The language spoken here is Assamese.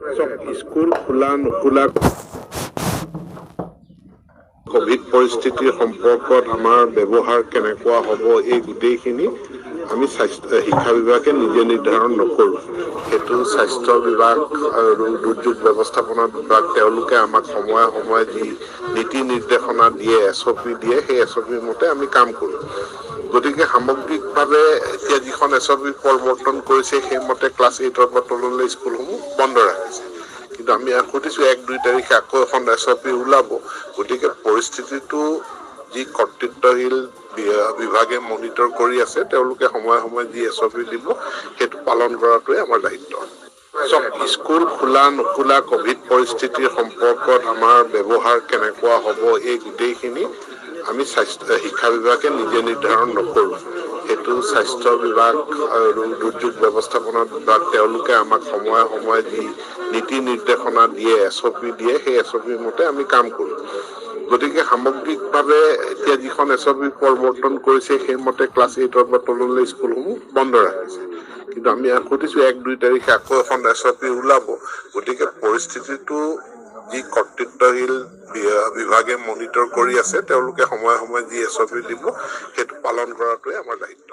স্কুল খোলা নোখোলা কোভিড পৰিস্থিতিৰ সম্পৰ্কত আমাৰ ব্যৱহাৰ কেনেকুৱা হ'ব এই গোটেইখিনি আমি শিক্ষা বিভাগে নিজে নিৰ্ধাৰণ নকৰোঁ। সেইটো স্বাস্থ্য বিভাগ আৰু দুৰ্যোগ ব্যৱস্থাপনা বিভাগ তেওঁলোকে আমাক সময়ে সময়ে যি নীতি নিৰ্দেশনা দিয়ে, SOP দিয়ে, সেই SOP মতে আমি কাম কৰোঁ। গতিকে সামগ্ৰিকভাৱে এতিয়া যিখন SOP প্ৰৱৰ্তন কৰিছে সেইমতে ক্লাছ 8ৰ পৰা তললৈ স্কুলসমূহ বন্ধ ৰাখিছে। কিন্তু আমি সুধিছোঁ 1-2 তাৰিখে আকৌ এখন SOP ওলাব। গতিকে পৰিস্থিতিটো যি কৰ্তৃত্বশীল বিভাগে মনিটৰ কৰি আছে, তেওঁলোকে সময়ে সময়ে যি SOP দিব সেইটো পালন কৰাটোৱে আমাৰ দায়িত্ব। স্কুল খোলা নোখোলা কোভিড পৰিস্থিতিৰ সম্পৰ্কত আমাৰ ব্যৱহাৰ কেনেকুৱা হ'ব এই গোটেইখিনি আমি শিক্ষা বিভাগে নিজে নিৰ্ধাৰণ নকৰোঁ। সেইটো স্বাস্থ্য বিভাগ আৰু দুৰ্যোগ ব্যৱস্থাপনা বিভাগ তেওঁলোকে আমাক সময়ে সময়ে যি নীতি নিৰ্দেশনা দিয়ে, SOP দিয়ে, সেই SOP মতে আমি কাম কৰোঁ। গতিকে সামগ্ৰিকভাৱে এতিয়া যিখন SOP প্ৰৱৰ্তন কৰিছে সেইমতে ক্লাছ 8ৰ পৰা তললৈ স্কুলসমূহ বন্ধ ৰাখিছে। কিন্তু আমি সুধিছোঁ 1-2 তাৰিখে আকৌ এখন SOP ওলাব। গতিকে পৰিস্থিতিটো যি কৰ্তৃত্বশীল বিভাগে মনিটৰ কৰি আছে, তেওঁলোকে সময়ে সময়ে যি SOP দিব সেইটো পালন কৰাটোৱে আমাৰ দায়িত্ব।